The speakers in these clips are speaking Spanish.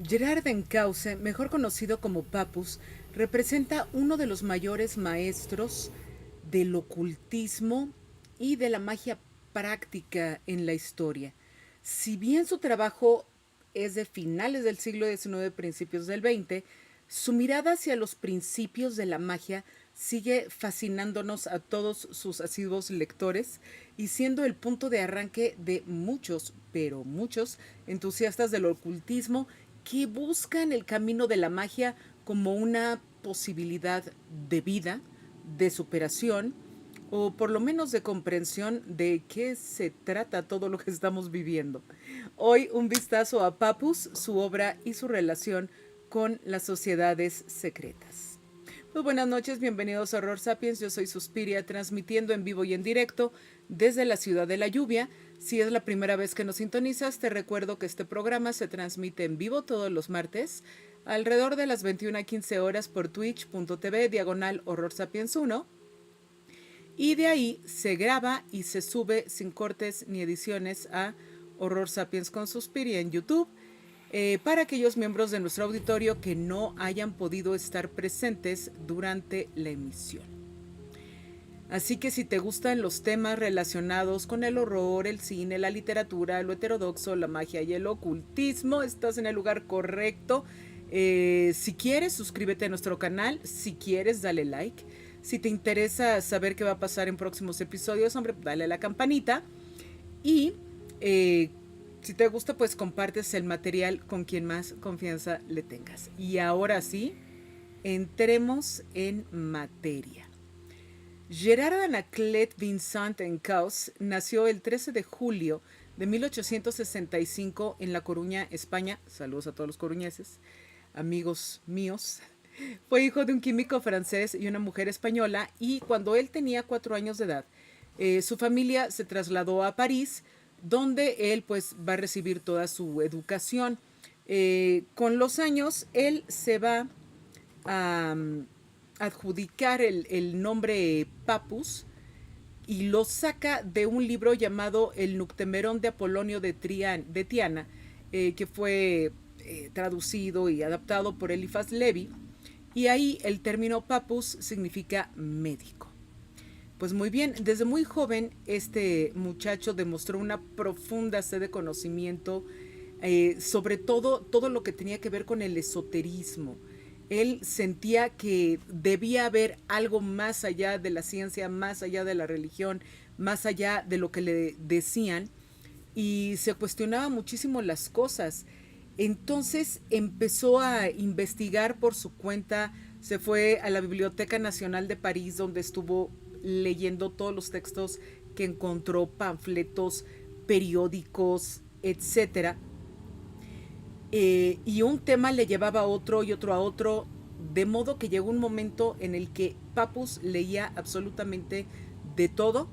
Gerard Encausse, mejor conocido como Papus, representa uno de los mayores maestros del ocultismo y de la magia práctica en la historia. Si bien su trabajo es de finales del siglo XIX, principios del XX, su mirada hacia los principios de la magia sigue fascinándonos a todos sus asiduos lectores y siendo el punto de arranque de muchos, pero muchos entusiastas del ocultismo que buscan el camino de la magia como una posibilidad de vida, de superación o por lo menos de comprensión de qué se trata todo lo que estamos viviendo. Hoy un vistazo a Papus, su obra y su relación con las sociedades secretas. Muy buenas noches, bienvenidos a Horror Sapiens, yo soy Suspiria, transmitiendo en vivo y en directo desde la ciudad de la lluvia. Si es la primera vez que nos sintonizas, te recuerdo que este programa se transmite en vivo todos los martes, alrededor de las 21:15 horas por twitch.tv/Horror Sapiens 1, y de ahí se graba y se sube sin cortes ni ediciones a Horror Sapiens con Suspiria en YouTube, para aquellos miembros de nuestro auditorio que no hayan podido estar presentes durante la emisión. Así que si te gustan los temas relacionados con el horror, el cine, la literatura, lo heterodoxo, la magia y el ocultismo, estás en el lugar correcto. Si quieres, suscríbete a nuestro canal. Si quieres, dale like. Si te interesa saber qué va a pasar en próximos episodios, hombre, dale a la campanita. Y si te gusta, pues compartes el material con quien más confianza le tengas. Y ahora sí, entremos en materia. Gerard Anaclet Vincent Encausse nació el 13 de julio de 1865 en La Coruña, España. Saludos a todos los coruñeses, amigos míos. Fue hijo de un químico francés y una mujer española, y cuando él tenía 4 años de edad, su familia se trasladó a París, donde él pues va a recibir toda su educación. Con los años, él se va a adjudicar el nombre Papus y lo saca de un libro llamado El Nuctemerón de Apolonio de Tiana, que fue traducido y adaptado por Eliphas Levi, y ahí el término Papus significa médico. Pues muy bien, desde muy joven este muchacho demostró una profunda sed de conocimiento, sobre todo lo que tenía que ver con el esoterismo. Él sentía que debía haber algo más allá de la ciencia, más allá de la religión, más allá de lo que le decían, y se cuestionaba muchísimo las cosas. Entonces empezó a investigar por su cuenta, se fue a la Biblioteca Nacional de París, donde estuvo leyendo todos los textos que encontró, panfletos, periódicos, etcétera. Y un tema le llevaba a otro y otro a otro, de modo que llegó un momento en el que Papus leía absolutamente de todo,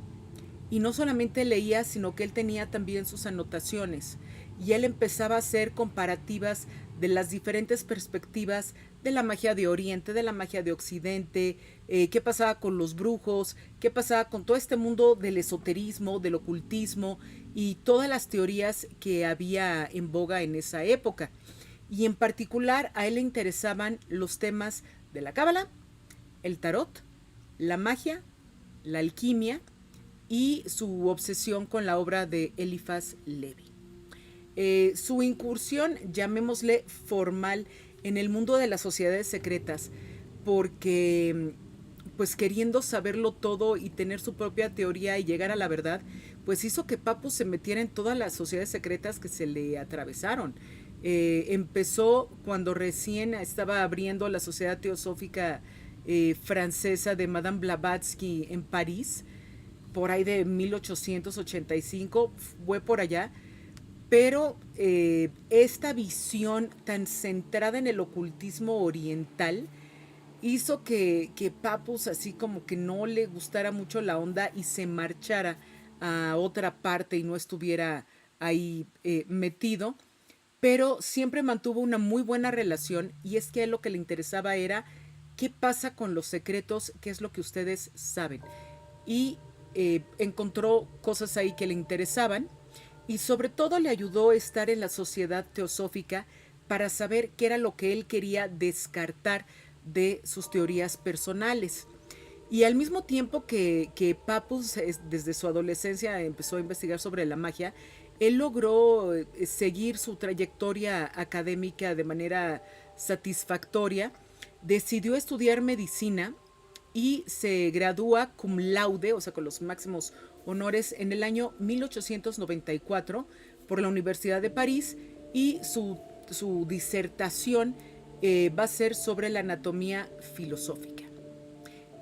y no solamente leía, sino que él tenía también sus anotaciones, y él empezaba a hacer comparativas de las diferentes perspectivas de la magia de Oriente, de la magia de Occidente, qué pasaba con los brujos, qué pasaba con todo este mundo del esoterismo, del ocultismo y todas las teorías que había en boga en esa época. Y en particular a él le interesaban los temas de la cábala, el tarot, la magia, la alquimia y su obsesión con la obra de Eliphas Levi. Su incursión, llamémosle formal, en el mundo de las sociedades secretas, porque pues queriendo saberlo todo y tener su propia teoría y llegar a la verdad, pues hizo que Papus se metiera en todas las sociedades secretas que se le atravesaron. Empezó cuando recién estaba abriendo la Sociedad Teosófica francesa de Madame Blavatsky en París, por ahí de 1885, fue por allá, pero esta visión tan centrada en el ocultismo oriental hizo que Papus así como que no le gustara mucho la onda y se marchara a otra parte y no estuviera ahí metido, pero siempre mantuvo una muy buena relación, y es que a él lo que le interesaba era qué pasa con los secretos, qué es lo que ustedes saben, y encontró cosas ahí que le interesaban, y sobre todo le ayudó a estar en la sociedad teosófica para saber qué era lo que él quería descartar de sus teorías personales. Y al mismo tiempo que Papus desde su adolescencia empezó a investigar sobre la magia, él logró seguir su trayectoria académica de manera satisfactoria, decidió estudiar medicina y se gradúa cum laude, o sea, con los máximos honores, en el año 1894 por la Universidad de París, y su disertación va a ser sobre la anatomía filosófica.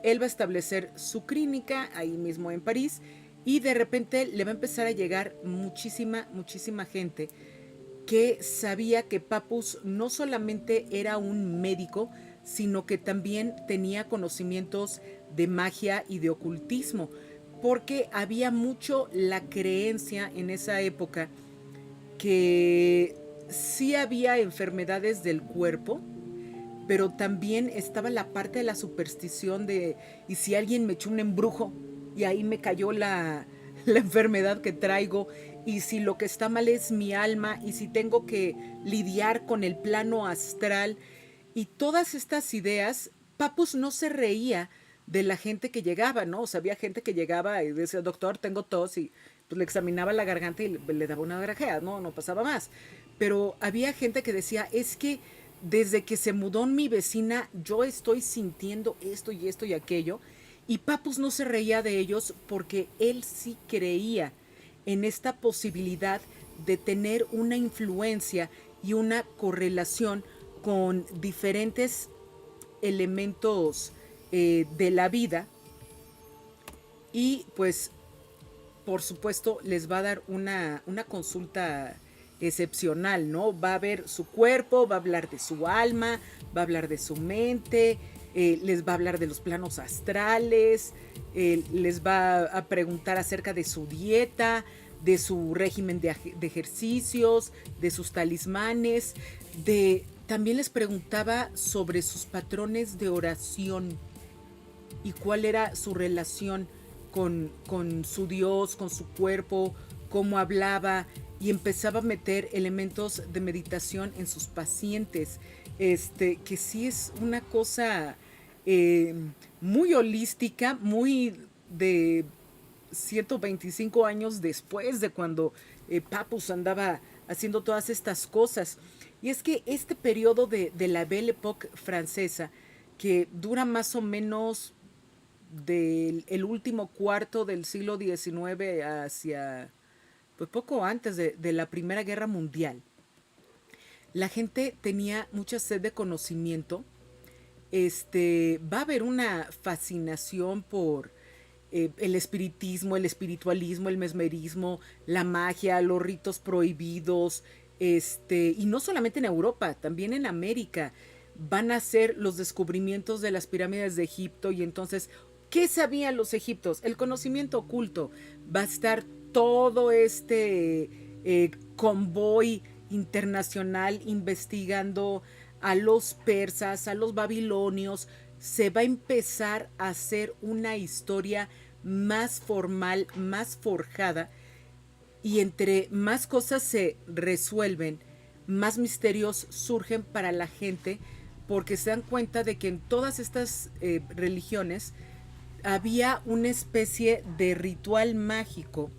Él va a establecer su clínica ahí mismo en París y de repente le va a empezar a llegar muchísima gente que sabía que Papus no solamente era un médico, sino que también tenía conocimientos de magia y de ocultismo, porque había mucho la creencia en esa época que sí había enfermedades del cuerpo, pero también estaba la parte de la superstición de, y si alguien me echó un embrujo y ahí me cayó la enfermedad que traigo, y si lo que está mal es mi alma, y si tengo que lidiar con el plano astral, y todas estas ideas, Papus no se reía de la gente que llegaba, ¿no? O sea, había gente que llegaba y decía, doctor, tengo tos, y pues le examinaba la garganta y le daba una grajea, no pasaba más. Pero había gente que decía, es que desde que se mudó mi vecina, yo estoy sintiendo esto y esto y aquello. Y Papus no se reía de ellos porque él sí creía en esta posibilidad de tener una influencia y una correlación con diferentes elementos de la vida. Y pues, por supuesto, les va a dar una consulta excepcional, ¿no? Va a ver su cuerpo, va a hablar de su alma, va a hablar de su mente, les va a hablar de los planos astrales, les va a preguntar acerca de su dieta, de su régimen de ejercicios, de sus talismanes, también les preguntaba sobre sus patrones de oración y cuál era su relación con su Dios, con su cuerpo, cómo hablaba, y empezaba a meter elementos de meditación en sus pacientes, que sí es una cosa eh, muy holística, muy de 125 años después de cuando Papus andaba haciendo todas estas cosas. Y es que este periodo de la Belle Époque francesa, que dura más o menos del el último cuarto del siglo XIX hacia pues poco antes de la Primera Guerra Mundial, la gente tenía mucha sed de conocimiento. Va a haber una fascinación por el espiritismo, el espiritualismo, el mesmerismo, la magia, los ritos prohibidos, y no solamente en Europa, también en América. Van a ser los descubrimientos de las pirámides de Egipto, y entonces, ¿qué sabían los egipcios? El conocimiento oculto. Va a estar todo convoy internacional investigando a los persas, a los babilonios. Se va a empezar a hacer una historia más formal, más forjada, y entre más cosas se resuelven, más misterios surgen para la gente, porque se dan cuenta de que en todas estas religiones había una especie de ritual mágico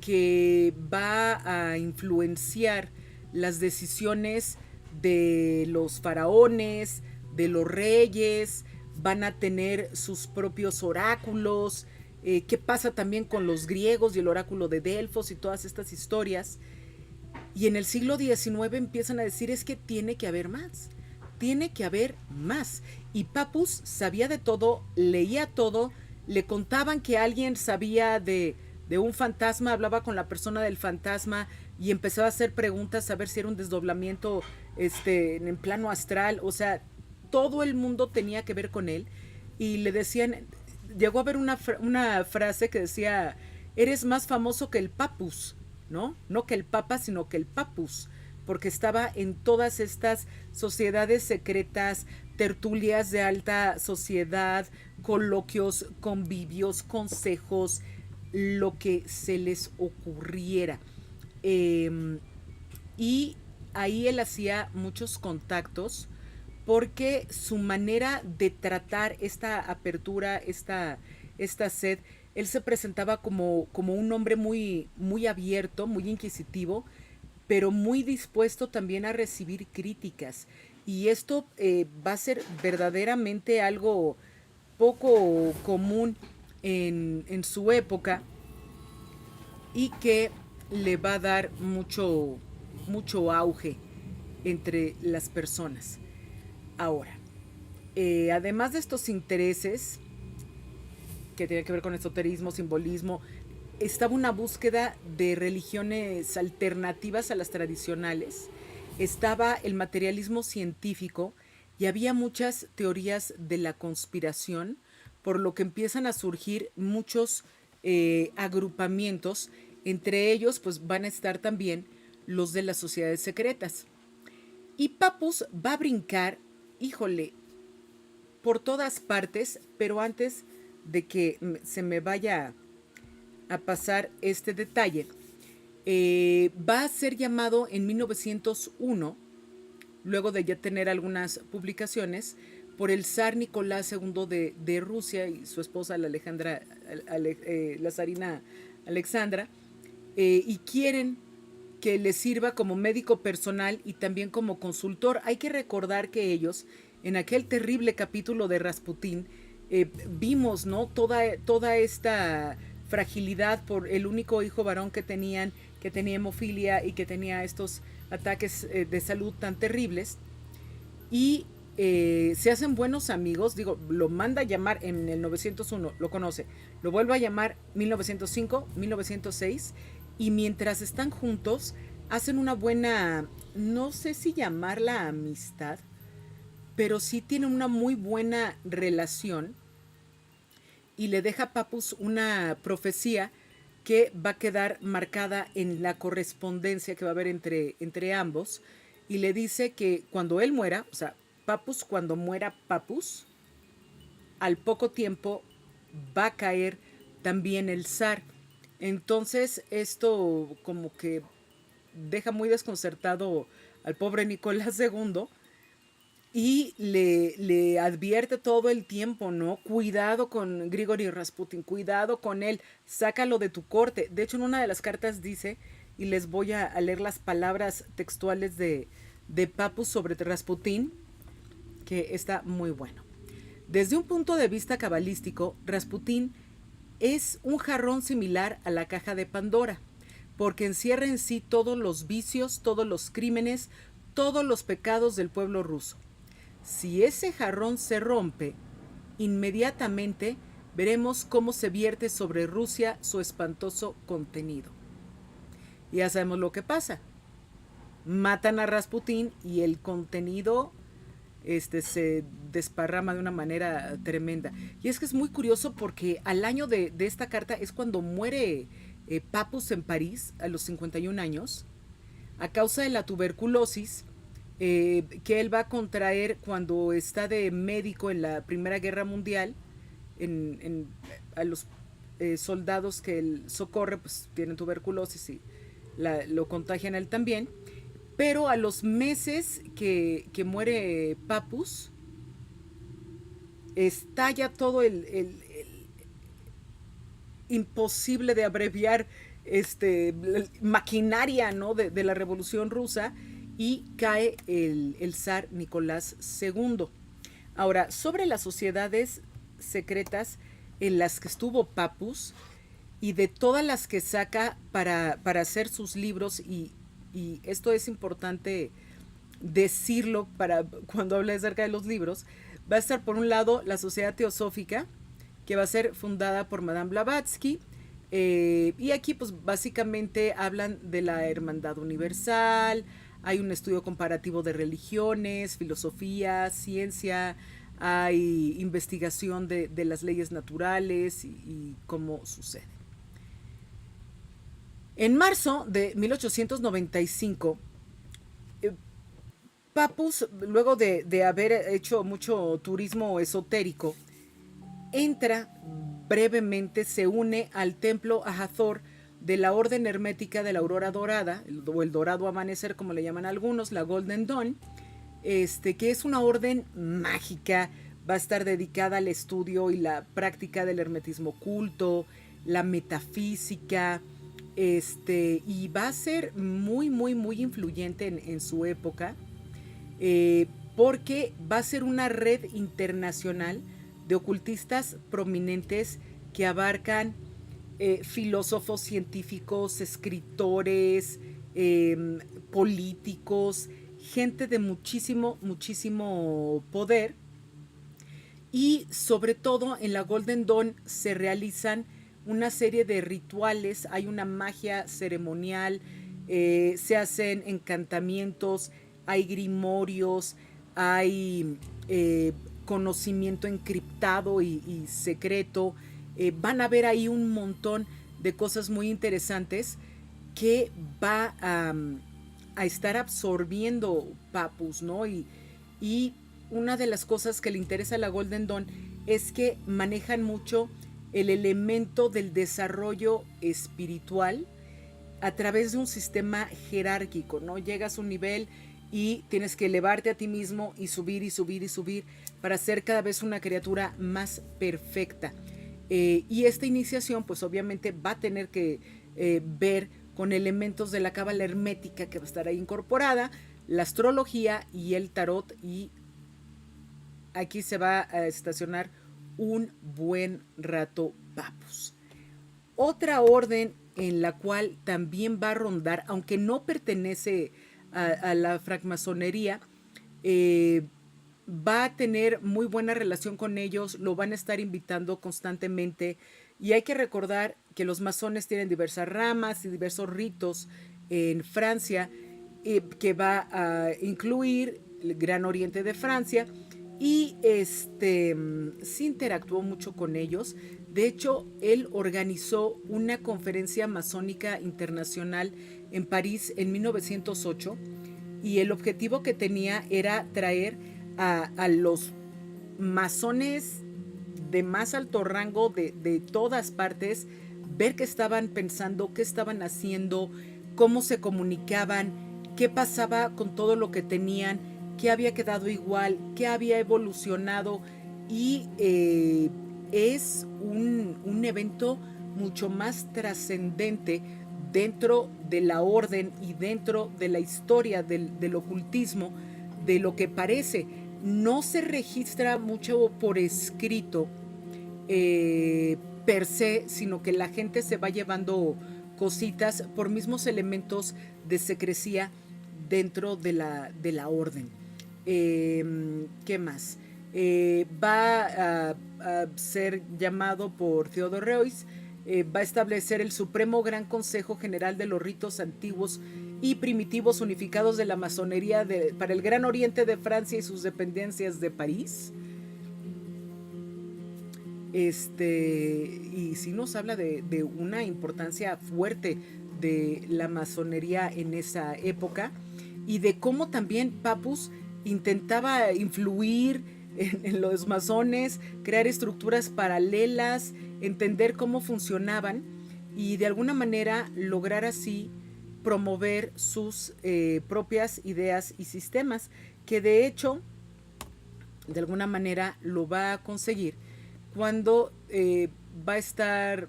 que va a influenciar las decisiones de los faraones, de los reyes. Van a tener sus propios oráculos. ¿Qué pasa también con los griegos y el oráculo de Delfos y todas estas historias? Y en el siglo XIX empiezan a decir, es que tiene que haber más, tiene que haber más. Y Papus sabía de todo, leía todo, le contaban que alguien sabía de un fantasma, hablaba con la persona del fantasma y empezaba a hacer preguntas a ver si era un desdoblamiento en plano astral. O sea, todo el mundo tenía que ver con él, y le decían, llegó a haber una frase que decía, eres más famoso que el Papus, ¿no? No que el Papa, sino que el Papus, porque estaba en todas estas sociedades secretas, tertulias de alta sociedad, coloquios, convivios, consejos, lo que se les ocurriera. Y ahí él hacía muchos contactos porque su manera de tratar esta apertura, esta sed, él se presentaba como un hombre muy abierto, muy inquisitivo, pero muy dispuesto también a recibir críticas. Y esto va a ser verdaderamente algo poco común en su época y que le va a dar mucho auge entre las personas. Ahora, además de estos intereses que tienen que ver con esoterismo, simbolismo, estaba una búsqueda de religiones alternativas a las tradicionales, estaba el materialismo científico y había muchas teorías de la conspiración, por lo que empiezan a surgir muchos agrupamientos, entre ellos pues van a estar también los de las sociedades secretas. Y Papus va a brincar, híjole, por todas partes, pero antes de que se me vaya a pasar este detalle, va a ser llamado en 1901, luego de ya tener algunas publicaciones, por el zar Nicolás II de Rusia y su esposa la zarina Alexandra, y quieren que le sirva como médico personal y también como consultor. Hay que recordar que ellos, en aquel terrible capítulo de Rasputín, vimos, ¿no? Toda esta fragilidad por el único hijo varón que tenían, que tenía hemofilia y que tenía estos ataques de salud tan terribles. Y se hacen buenos amigos, digo, lo manda a llamar en el 901, lo conoce, lo vuelve a llamar 1905, 1906, y mientras están juntos, hacen una buena, no sé si llamarla amistad, pero sí tienen una muy buena relación y le deja a Papus una profecía que va a quedar marcada en la correspondencia que va a haber entre ambos, y le dice que cuando él muera, o sea, Papus, cuando muera Papus, al poco tiempo va a caer también el zar. Entonces esto como que deja muy desconcertado al pobre Nicolás II y le advierte todo el tiempo, ¿no? Cuidado con Grigori Rasputin, cuidado con él, sácalo de tu corte. De hecho, en una de las cartas dice, y les voy a leer las palabras textuales de Papus sobre Rasputin, que está muy bueno. Desde un punto de vista cabalístico, Rasputin es un jarrón similar a la caja de Pandora, porque encierra en sí todos los vicios, todos los crímenes, todos los pecados del pueblo ruso. Si ese jarrón se rompe, inmediatamente veremos cómo se vierte sobre Rusia su espantoso contenido. Y ya sabemos lo que pasa. Matan a Rasputín y el contenido se desparrama de una manera tremenda. Y es que es muy curioso porque al año de esta carta es cuando muere Papus en París a los 51 años a causa de la tuberculosis que él va a contraer cuando está de médico en la Primera Guerra Mundial. A los soldados que él socorre pues tienen tuberculosis y lo contagian a él también. Pero a los meses que muere Papus, estalla todo el imposible de abreviar maquinaria, ¿no? de la Revolución Rusa, y cae el zar Nicolás II. Ahora, sobre las sociedades secretas en las que estuvo Papus y de todas las que saca para hacer sus libros, y esto es importante decirlo para cuando hable acerca de los libros, va a estar por un lado la Sociedad Teosófica, que va a ser fundada por Madame Blavatsky, y aquí pues básicamente hablan de la hermandad universal, hay un estudio comparativo de religiones, filosofía, ciencia, hay investigación de las leyes naturales y cómo sucede. En marzo de 1895, Papus, luego de haber hecho mucho turismo esotérico, entra brevemente, se une al templo a Hathor, de la Orden Hermética de la Aurora Dorada, o el Dorado Amanecer, como le llaman algunos, la Golden Dawn, que es una orden mágica, va a estar dedicada al estudio y la práctica del hermetismo oculto, la metafísica, y va a ser muy, muy, muy influyente en su época, porque va a ser una red internacional de ocultistas prominentes que abarcan filósofos, científicos, escritores, políticos, gente de muchísimo, muchísimo poder. Y sobre todo en la Golden Dawn se realizan una serie de rituales, hay una magia ceremonial, se hacen encantamientos, hay grimorios, hay conocimiento encriptado y secreto. Van a ver ahí un montón de cosas muy interesantes que va a estar absorbiendo Papus, ¿no? Y una de las cosas que le interesa a la Golden Dawn es que manejan mucho el elemento del desarrollo espiritual a través de un sistema jerárquico, ¿no? Llegas a un nivel y tienes que elevarte a ti mismo y subir y subir y subir para ser cada vez una criatura más perfecta. Y esta iniciación, pues obviamente va a tener que ver con elementos de la cábala hermética que va a estar ahí incorporada, la astrología y el tarot, y aquí se va a estacionar un buen rato Papus. Otra orden en la cual también va a rondar, aunque no pertenece a la francmasonería, va a tener muy buena relación con ellos, lo van a estar invitando constantemente, y hay que recordar que los masones tienen diversas ramas y diversos ritos en Francia, que va a incluir el Gran Oriente de Francia, y sí interactuó mucho con ellos. De hecho, él organizó una conferencia masónica internacional en París en 1908, y el objetivo que tenía era traer a los masones de más alto rango de todas partes, ver qué estaban pensando, qué estaban haciendo, cómo se comunicaban, qué pasaba con todo lo que tenían, qué había quedado igual, qué había evolucionado, y es un evento mucho más trascendente dentro de la orden y dentro de la historia del ocultismo de lo que parece. No se registra mucho por escrito per se, sino que la gente se va llevando cositas por mismos elementos de secrecía dentro de la orden. ¿Qué más? Va a ser llamado por Theodor Reuss, va a establecer el Supremo Gran Consejo General de los Ritos Antiguos y Primitivos Unificados de la Masonería para el Gran Oriente de Francia y sus dependencias de París. Y sí nos habla de una importancia fuerte de la masonería en esa época, y de cómo también Papus intentaba influir en los masones, crear estructuras paralelas, entender cómo funcionaban y de alguna manera lograr así promover sus propias ideas y sistemas, que de hecho de alguna manera lo va a conseguir cuando va a estar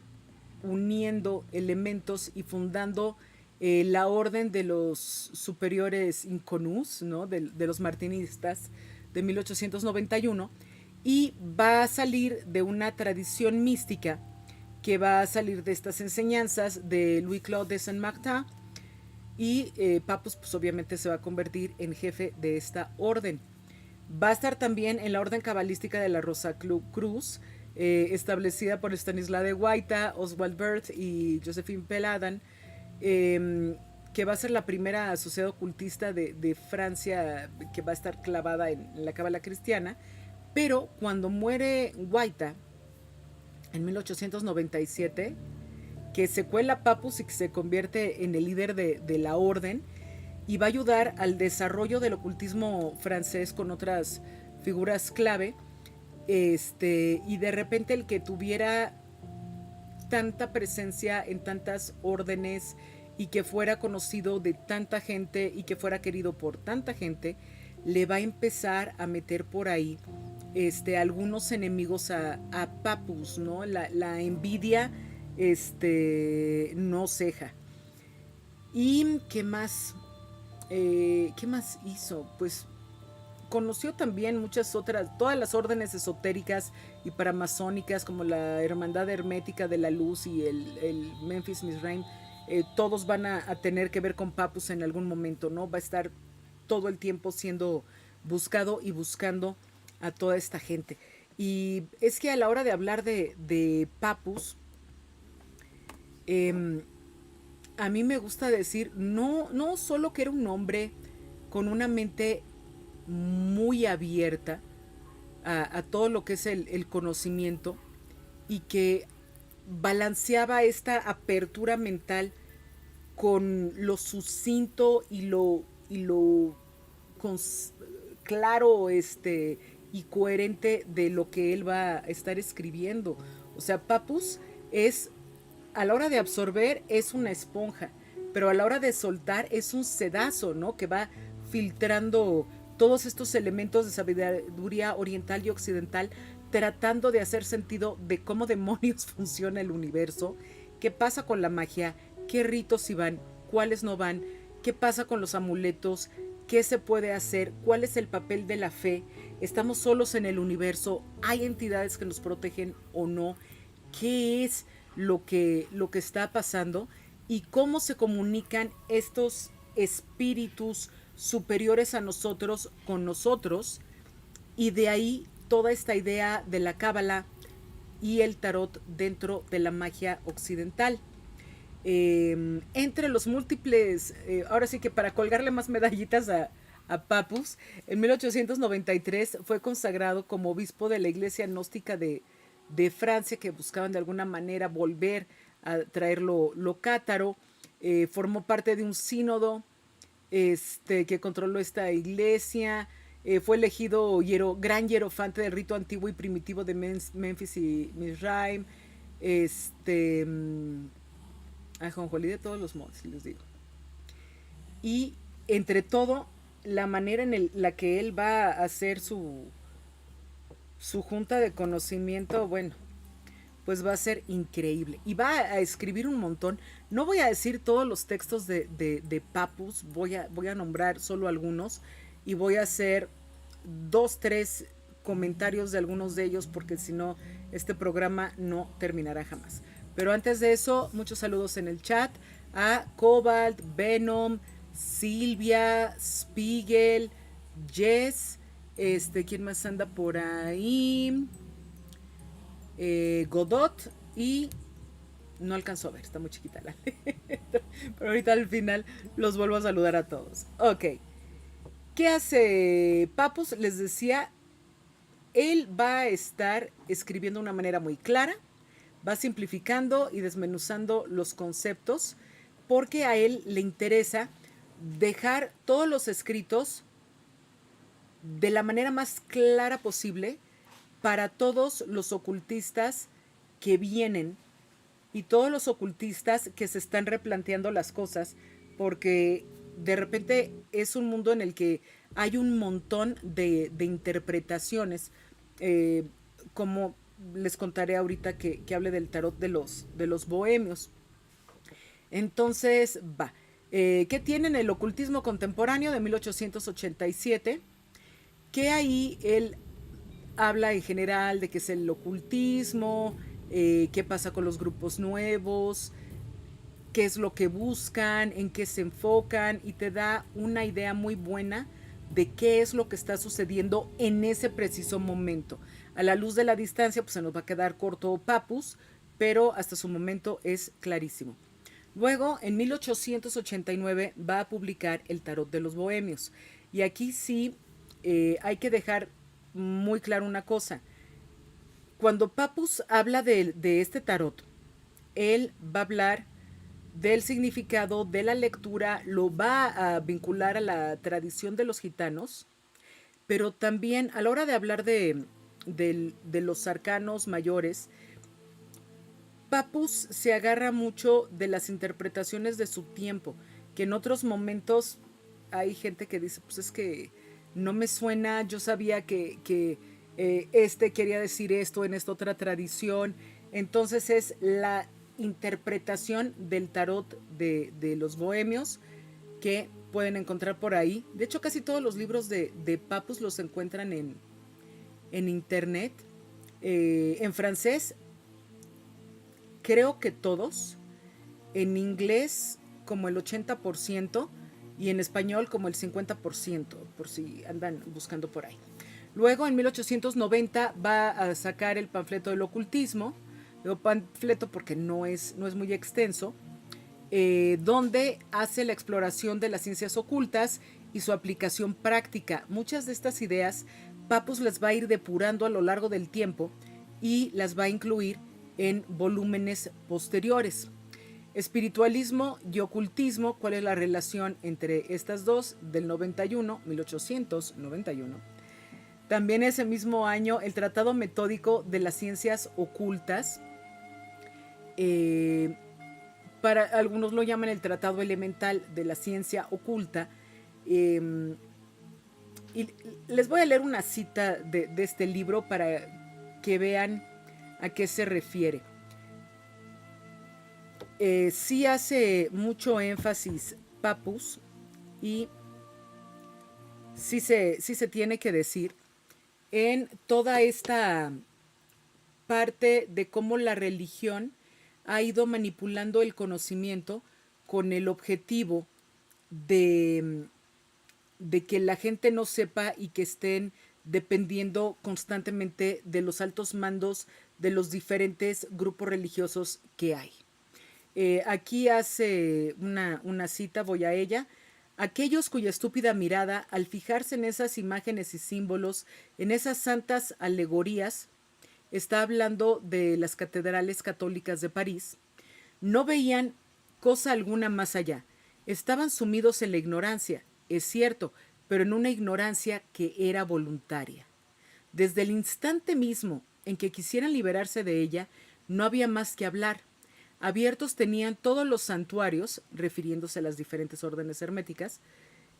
uniendo elementos y fundando la orden de los superiores inconus, ¿no? de los martinistas de 1891, y va a salir de una tradición mística que va a salir de estas enseñanzas de Louis-Claude de Saint-Martin, y Papus pues obviamente se va a convertir en jefe de esta orden. Va a estar también en la orden cabalística de la Rosa Cruz, establecida por Stanislas de Guaita, Oswald Wirth y Josephine Peladan, que va a ser la primera sociedad ocultista de Francia que va a estar clavada en la cábala cristiana. Pero cuando muere Guaita en 1897, que se cuela Papus y que se convierte en el líder de la orden, y va a ayudar al desarrollo del ocultismo francés con otras figuras clave, y de repente el que tuviera tanta presencia en tantas órdenes y que fuera conocido de tanta gente y que fuera querido por tanta gente, le va a empezar a meter por ahí algunos enemigos a Papus, ¿no? La envidia no ceja. ¿Y qué más? ¿Qué más hizo? Pues conoció también muchas otras, todas las órdenes esotéricas y paramasónicas como la Hermandad Hermética de la Luz y el Memphis Misraim. Todos van a tener que ver con Papus en algún momento, ¿no? Va a estar todo el tiempo siendo buscado y buscando a toda esta gente. Y es que a la hora de hablar de Papus, eh, a mí me gusta decir, no solo que era un hombre con una mente muy abierta a todo lo que es el conocimiento y que balanceaba esta apertura mental con lo sucinto y lo cons- claro y coherente de lo que él va a estar escribiendo. O sea, Papus es, a la hora de absorber, es una esponja, pero a la hora de soltar es un sedazo, ¿no? Que va filtrando todos estos elementos de sabiduría oriental y occidental, tratando de hacer sentido de cómo demonios funciona el universo, qué pasa con la magia, qué ritos sí van, cuáles no van, qué pasa con los amuletos, qué se puede hacer, cuál es el papel de la fe, estamos solos en el universo, hay entidades que nos protegen o no, qué es lo que está pasando y cómo se comunican estos espíritus superiores a nosotros con nosotros, y de ahí toda esta idea de la cábala y el tarot dentro de la magia occidental. Entre los múltiples, ahora sí que para colgarle más medallitas a Papus, en 1893 fue consagrado como obispo de la iglesia gnóstica de Francia, que buscaban de alguna manera volver a traer lo cátaro. Formó parte de un sínodo que controló esta iglesia. Fue elegido gran hierofante del rito antiguo y primitivo de Memphis y Misraim. Este. Ajonjolí de todos los modos, les digo. Y entre todo, la manera en la que él va a hacer su junta de conocimiento, bueno, pues va a ser increíble. Y va a escribir un montón. No voy a decir todos los textos de Papus, voy a nombrar solo algunos y voy a hacer 2, 3 comentarios de algunos de ellos porque si no, este programa no terminará jamás. Pero antes de eso, muchos saludos en el chat a Cobalt, Venom, Silvia, Spiegel, Jess, ¿quién más anda por ahí? Godot y no alcanzó a ver, está muy chiquita la pero ahorita al final los vuelvo a saludar a todos. Ok, ¿qué hace Papus? Les decía, él va a estar escribiendo de una manera muy clara, va simplificando y desmenuzando los conceptos porque a él le interesa dejar todos los escritos de la manera más clara posible para todos los ocultistas que vienen y todos los ocultistas que se están replanteando las cosas, porque de repente es un mundo en el que hay un montón de interpretaciones, eh, como les contaré ahorita que hable del tarot de los bohemios. Entonces, va. ¿Qué tienen el ocultismo contemporáneo de 1887? Que ahí él habla en general de qué es el ocultismo, qué pasa con los grupos nuevos, qué es lo que buscan, en qué se enfocan y te da una idea muy buena de qué es lo que está sucediendo en ese preciso momento. A la luz de la distancia, pues se nos va a quedar corto Papus, pero hasta su momento es clarísimo. Luego, en 1889, va a publicar El Tarot de los Bohemios. Y aquí sí hay que dejar muy claro una cosa. Cuando Papus habla de este tarot, él va a hablar del significado de la lectura, lo va a vincular a la tradición de los gitanos, pero también a la hora de hablar de los arcanos mayores, Papus se agarra mucho de las interpretaciones de su tiempo, que en otros momentos hay gente que dice, pues es que no me suena, yo sabía que este quería decir esto en esta otra tradición. Entonces es la interpretación del tarot de los bohemios que pueden encontrar por ahí. De hecho, casi todos los libros de Papus los encuentran en internet. En francés, creo que todos. En inglés, como el 80%. Y en español, como el 50%, por si andan buscando por ahí. Luego, en 1890, va a sacar el panfleto del ocultismo. Digo panfleto porque no es muy extenso. Donde hace la exploración de las ciencias ocultas y su aplicación práctica. Muchas de estas ideas, Papus las va a ir depurando a lo largo del tiempo y las va a incluir en volúmenes posteriores. Espiritualismo y ocultismo, ¿cuál es la relación entre estas dos? Del 91, 1891. También ese mismo año, el Tratado Metódico de las Ciencias Ocultas. Para algunos lo llaman el Tratado Elemental de la Ciencia Oculta. Y les voy a leer una cita de este libro para que vean a qué se refiere. Sí hace mucho énfasis Papus y sí se tiene que decir en toda esta parte de cómo la religión ha ido manipulando el conocimiento con el objetivo de que la gente no sepa y que estén dependiendo constantemente de los altos mandos de los diferentes grupos religiosos que hay. Aquí hace una cita, voy a ella. Aquellos cuya estúpida mirada, al fijarse en esas imágenes y símbolos, en esas santas alegorías, está hablando de las catedrales católicas de París, no veían cosa alguna más allá. Estaban sumidos en la ignorancia, es cierto, pero en una ignorancia que era voluntaria. Desde el instante mismo en que quisieran liberarse de ella, no había más que hablar. Abiertos tenían todos los santuarios, refiriéndose a las diferentes órdenes herméticas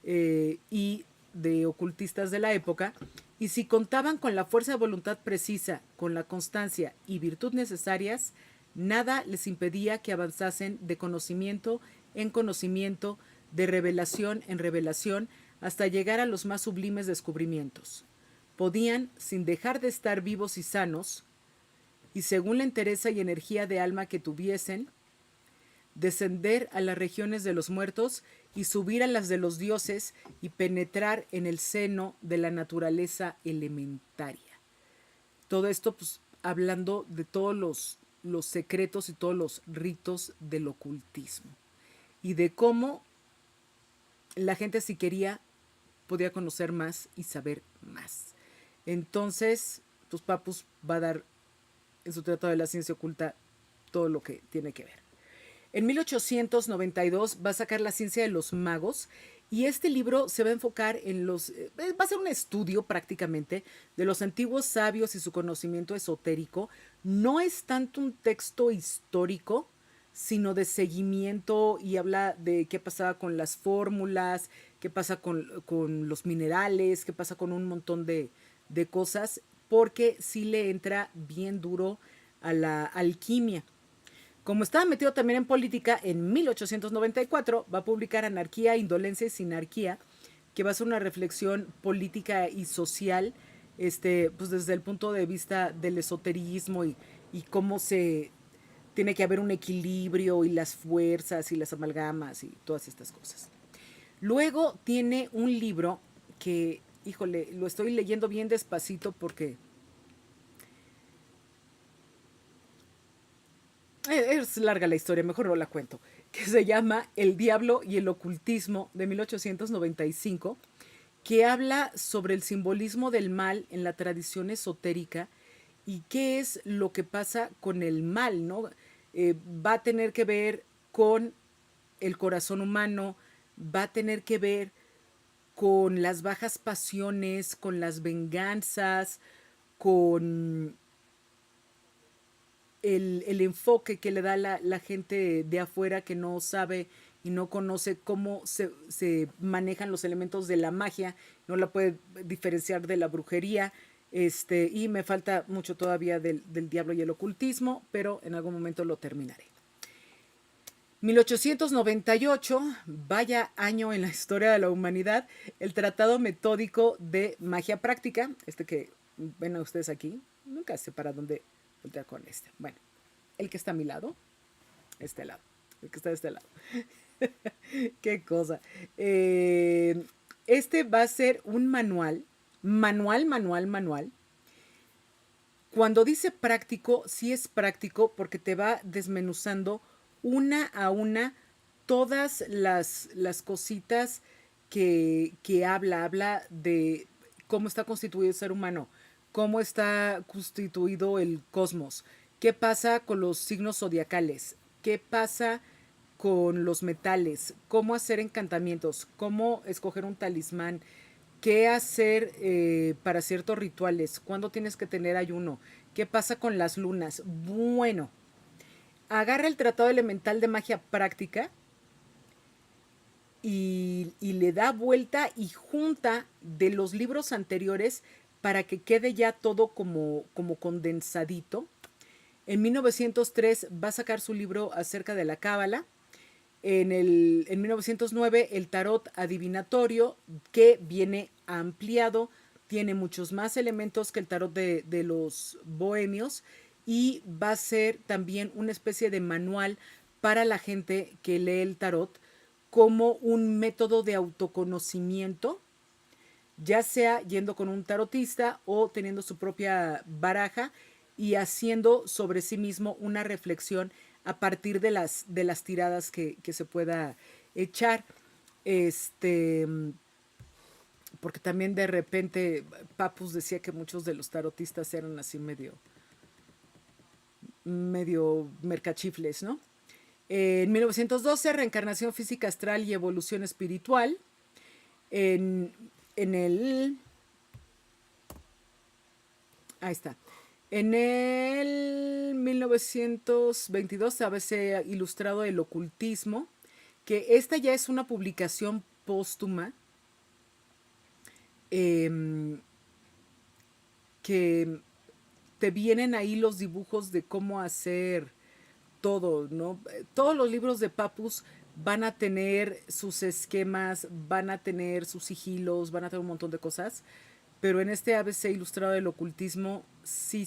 y de ocultistas de la época, y si contaban con la fuerza de voluntad precisa, con la constancia y virtud necesarias, nada les impedía que avanzasen de conocimiento en conocimiento, de revelación en revelación, hasta llegar a los más sublimes descubrimientos. Podían, sin dejar de estar vivos y sanos, y según la entereza y energía de alma que tuviesen, descender a las regiones de los muertos y subir a las de los dioses y penetrar en el seno de la naturaleza elementaria. Todo esto pues hablando de todos los secretos y todos los ritos del ocultismo y de cómo la gente si quería podía conocer más y saber más. Entonces, pues Papus va a dar en su Tratado de la Ciencia Oculta todo lo que tiene que ver. En 1892 va a sacar La Ciencia de los Magos y este libro se va a enfocar en va a ser un estudio prácticamente de los antiguos sabios y su conocimiento esotérico. No es tanto un texto histórico, sino de seguimiento y habla de qué pasaba con las fórmulas, qué pasa con los minerales, qué pasa con un montón de cosas, porque sí le entra bien duro a la alquimia. Como estaba metido también en política, en 1894 va a publicar Anarquía, Indolencia y Sinarquía, que va a ser una reflexión política y social, pues desde el punto de vista del esoterismo y cómo se tiene que haber un equilibrio y las fuerzas y las amalgamas y todas estas cosas. Luego tiene un libro que, híjole, lo estoy leyendo bien despacito porque es larga la historia, mejor no la cuento, que se llama El Diablo y el Ocultismo de 1895, que habla sobre el simbolismo del mal en la tradición esotérica y qué es lo que pasa con el mal, ¿no? Va a tener que ver con el corazón humano, va a tener que ver con las bajas pasiones, con las venganzas, con el enfoque que le da la gente de afuera que no sabe y no conoce cómo se manejan los elementos de la magia, no la puede diferenciar de la brujería, y me falta mucho todavía del diablo y el ocultismo, pero en algún momento lo terminaré. 1898, vaya año en la historia de la humanidad, el Tratado Metódico de Magia Práctica, que ven a ustedes aquí, nunca sé para dónde voltear con este. Bueno, el que está a mi lado, este lado, el que está de este lado. Qué cosa. Este va a ser un manual. Cuando dice práctico, sí es práctico porque te va desmenuzando una a una todas las cositas que habla de cómo está constituido el ser humano, cómo está constituido el cosmos, qué pasa con los signos zodiacales, qué pasa con los metales, cómo hacer encantamientos, cómo escoger un talismán, qué hacer para ciertos rituales, cuándo tienes que tener ayuno, qué pasa con las lunas. Bueno, agarra el Tratado Elemental de Magia Práctica y le da vuelta y junta de los libros anteriores para que quede ya todo como condensadito. En 1903 va a sacar su libro acerca de la cábala. En 1909 el tarot adivinatorio, que viene ampliado, tiene muchos más elementos que el tarot de los bohemios, y va a ser también una especie de manual para la gente que lee el tarot como un método de autoconocimiento, ya sea yendo con un tarotista o teniendo su propia baraja y haciendo sobre sí mismo una reflexión a partir de las tiradas que se pueda echar. Este, porque también de repente Papus decía que muchos de los tarotistas eran así medio mercachifles, ¿no? En 1912, Reencarnación física astral y evolución espiritual. En, en el... Ahí está. En el 1922 se ilustrado el ocultismo, que esta ya es una publicación póstuma, eh, que te vienen ahí los dibujos de cómo hacer todo, ¿no? Todos los libros de Papus van a tener sus esquemas, van a tener sus sigilos, van a tener un montón de cosas, pero en este ABC ilustrado del ocultismo sí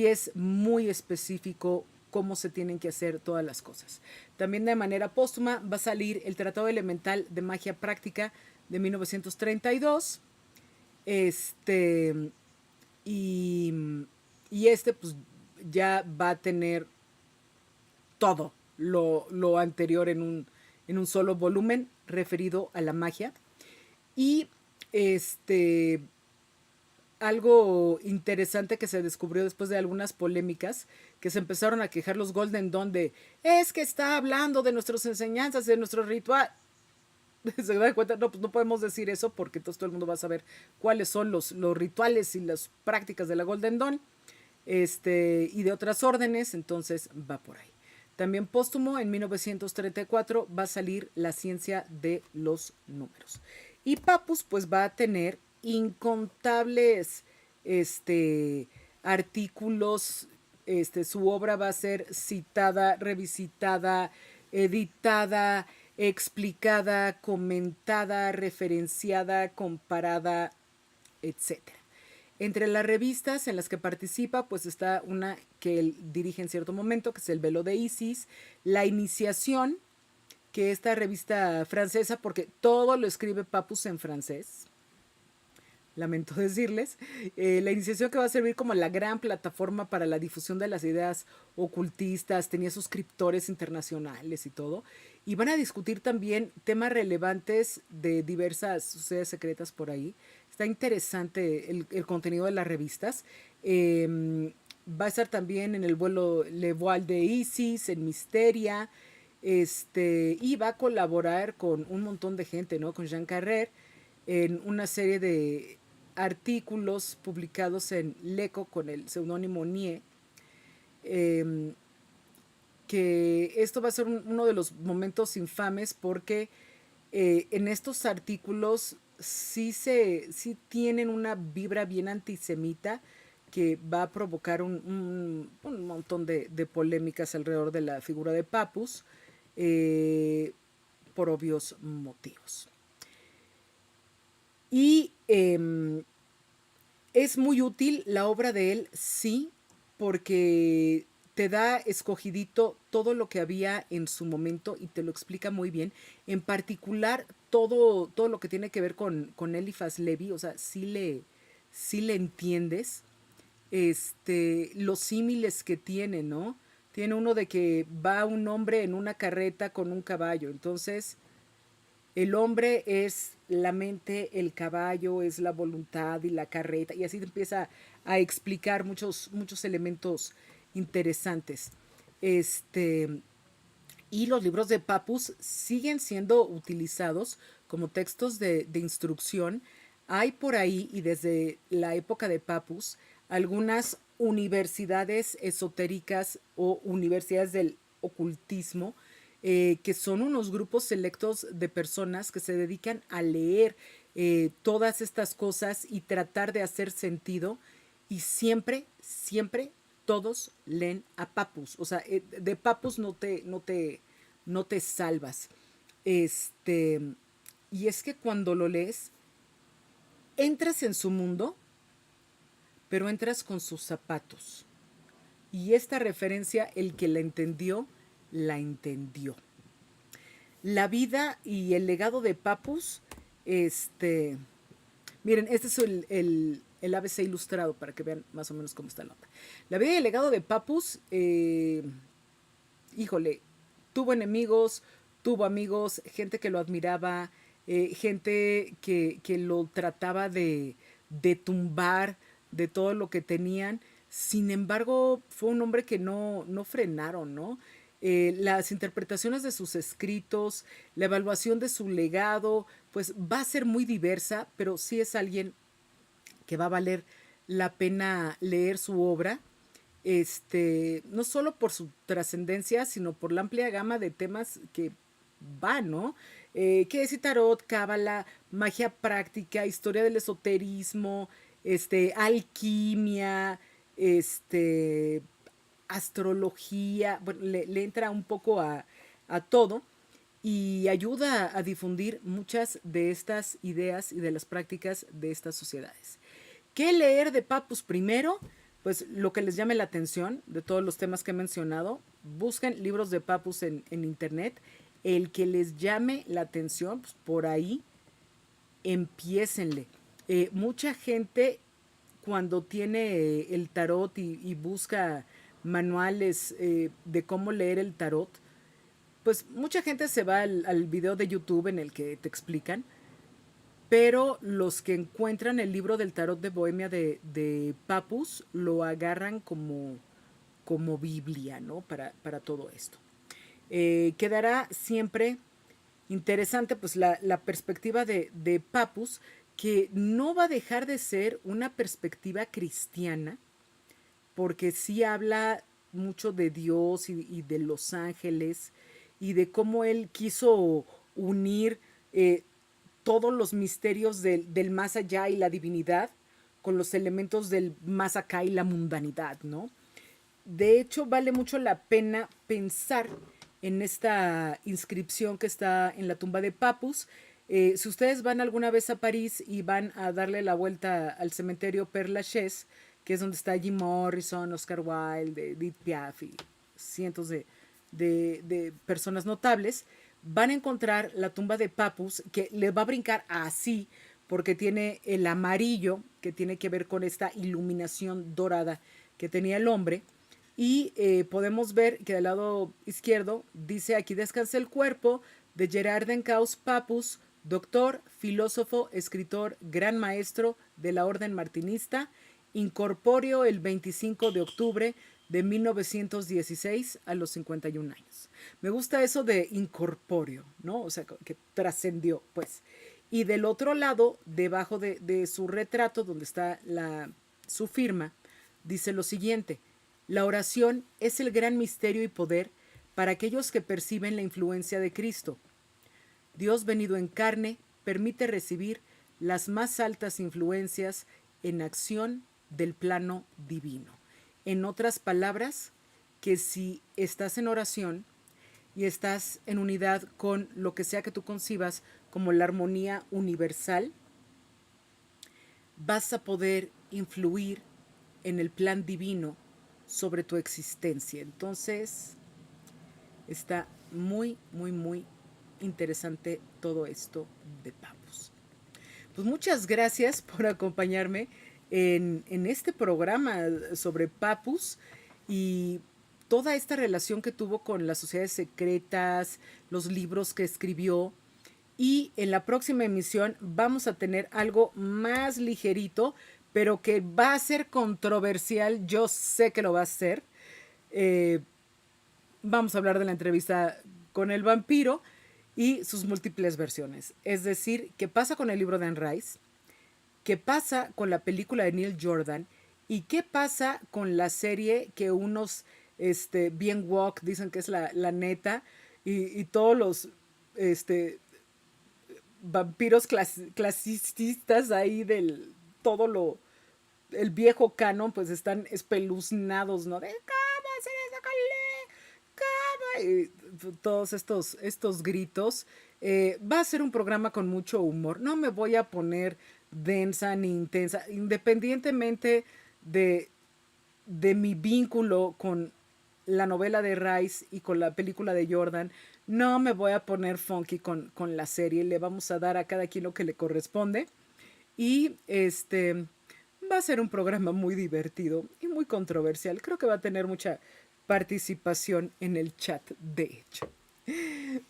es muy específico cómo se tienen que hacer todas las cosas. También de manera póstuma va a salir el Tratado Elemental de Magia Práctica de 1932. Este, y, y pues ya va a tener todo lo anterior en un solo volumen referido a la magia. Y algo interesante que se descubrió después de algunas polémicas, que se empezaron a quejar los Golden Dawn de, es que está hablando de nuestras enseñanzas, de nuestro ritual. Se da cuenta, no, pues no podemos decir eso porque entonces todo el mundo va a saber cuáles son los rituales y las prácticas de la Golden Dawn, y de otras órdenes, entonces va por ahí. También póstumo, en 1934 va a salir La ciencia de los números. Y Papus pues va a tener incontables artículos, su obra va a ser citada, revisitada, editada, explicada, comentada, referenciada, comparada, etcétera. Entre las revistas en las que participa, pues está una que él dirige en cierto momento, que es El Velo de Isis, La Iniciación, que esta revista francesa, porque todo lo escribe Papus en francés, lamento decirles, La Iniciación, que va a servir como la gran plataforma para la difusión de las ideas ocultistas, tenía suscriptores internacionales y todo, y van a discutir también temas relevantes de diversas sociedades secretas por ahí. Está interesante el contenido de las revistas. Va a estar también en el vuelo Le Voile de Isis, en Misteria, y va a colaborar con un montón de gente, ¿no? Con Jean Carrère, en una serie de artículos publicados en L'Eco con el seudónimo Nie. que esto va a ser uno de los momentos infames porque en estos artículos sí tienen una vibra bien antisemita que va a provocar un montón de polémicas alrededor de la figura de Papus eh, por obvios motivos. Y es muy útil la obra de él, sí, porque te da escogidito todo lo que había en su momento y te lo explica muy bien. En particular, todo lo que tiene que ver con Eliphas Levi, o sea, sí le entiendes los símiles que tiene, ¿no? Tiene uno de que va un hombre en una carreta con un caballo, entonces el hombre es la mente, el caballo es la voluntad y la carreta, y así te empieza a explicar muchos elementos interesantes. Este, y los libros de Papus siguen siendo utilizados como textos de instrucción. Hay por ahí, y desde la época de Papus, algunas universidades esotéricas o universidades del ocultismo, que son unos grupos selectos de personas que se dedican a leer todas estas cosas y tratar de hacer sentido. Y siempre todos leen a Papus. O sea, de Papus no te salvas. Este, y es que cuando lo lees, entras en su mundo, pero entras con sus zapatos. Y esta referencia, el que la entendió. La vida y el legado de Papus, este, miren, este es el ABC ilustrado para que vean más o menos cómo está la onda. La vida y el legado de Papus, híjole, tuvo enemigos, tuvo amigos, gente que lo admiraba, gente que lo trataba de tumbar de todo lo que tenían. Sin embargo, fue un hombre que no frenaron, ¿no? Las interpretaciones de sus escritos, la evaluación de su legado, pues va a ser muy diversa, pero sí es alguien que va a valer la pena leer su obra, no solo por su trascendencia, sino por la amplia gama de temas que va, ¿no? Que es tarot, cábala, magia práctica, historia del esoterismo, alquimia, este, astrología, bueno, le entra un poco a todo y ayuda a difundir muchas de estas ideas y de las prácticas de estas sociedades. ¿Qué leer de Papus primero? Pues lo que les llame la atención de todos los temas que he mencionado. Busquen libros de Papus en internet. El que les llame la atención, pues por ahí empiécenle. Mucha gente cuando tiene el tarot y busca manuales de cómo leer el tarot, pues mucha gente se va al video de YouTube en el que te explican, pero los que encuentran el libro del tarot de Bohemia de Papus lo agarran como Biblia, ¿no? Para todo esto. Quedará siempre interesante pues la perspectiva de Papus, que no va a dejar de ser una perspectiva cristiana, porque sí habla mucho de Dios y de los ángeles y de cómo él quiso unir todos los misterios del más allá y la divinidad con los elementos del más acá y la mundanidad, ¿no? De hecho, vale mucho la pena pensar en esta inscripción que está en la tumba de Papus. Si ustedes van alguna vez a París y van a darle la vuelta al cementerio Père Lachaise, que es donde está Jim Morrison, Oscar Wilde, Edith Piaf y cientos de personas notables, van a encontrar la tumba de Papus, que le va a brincar así, porque tiene el amarillo, que tiene que ver con esta iluminación dorada que tenía el hombre. Y podemos ver que del lado izquierdo dice: aquí descansa el cuerpo de Gerard Dencaus Papus, doctor, filósofo, escritor, gran maestro de la orden martinista, incorpóreo el 25 de octubre de 1916 a los 51 años. Me gusta eso de incorpóreo, ¿no? O sea, que trascendió, pues. Y del otro lado, debajo de su retrato, donde está su firma, dice lo siguiente: La oración es el gran misterio y poder para aquellos que perciben la influencia de Cristo. Dios venido en carne permite recibir las más altas influencias en acción del plano divino. En otras palabras, que si estás en oración y estás en unidad con lo que sea que tú concibas como la armonía universal, vas a poder influir en el plan divino sobre tu existencia. Entonces, está muy, muy, muy interesante todo esto de Papus. Pues muchas gracias por acompañarme en este programa sobre Papus y toda esta relación que tuvo con las sociedades secretas, los libros que escribió. Y en la próxima emisión vamos a tener algo más ligerito, pero que va a ser controversial. Yo sé que lo va a ser. Eh, Vamos a hablar de la entrevista con el vampiro y sus múltiples versiones. Es decir, qué pasa con el libro de Anne Rice, qué pasa con la película de Neil Jordan y qué pasa con la serie que unos bien woke dicen que es la neta y todos los este, vampiros clasistas ahí del todo lo el viejo canon pues están espeluznados, ¿no? De cómo se le sacó, cómo y todos estos gritos. Va a ser un programa con mucho humor. No me voy a poner densa ni intensa, independientemente de, de mi vínculo con la novela de Rice y con la película de Jordan, no me voy a poner funky con la serie. Le vamos a dar a cada quien lo que le corresponde. Y va a ser un programa muy divertido y muy controversial. Creo que va a tener mucha participación en el chat, de hecho.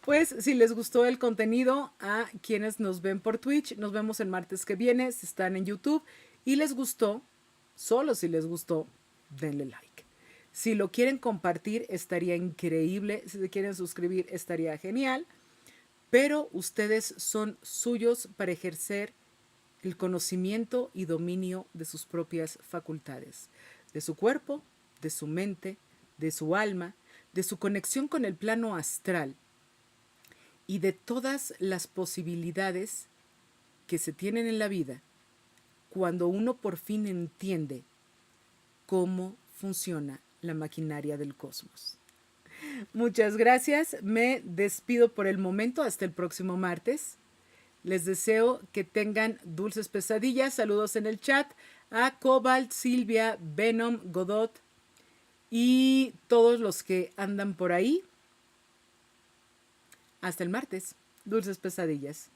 Pues si les gustó el contenido, a quienes nos ven por Twitch, nos vemos el martes que viene, si están en YouTube y les gustó, solo si les gustó, denle like. Si lo quieren compartir, estaría increíble. Si se quieren suscribir, estaría genial. Pero ustedes son suyos para ejercer el conocimiento y dominio de sus propias facultades, de su cuerpo, de su mente, de su alma, de su conexión con el plano astral y de todas las posibilidades que se tienen en la vida cuando uno por fin entiende cómo funciona la maquinaria del cosmos. Muchas gracias, me despido por el momento hasta el próximo martes. Les deseo que tengan dulces pesadillas. Saludos en el chat a Cobalt, Silvia, Venom, Godot y todos los que andan por ahí. Hasta el martes. Dulces pesadillas.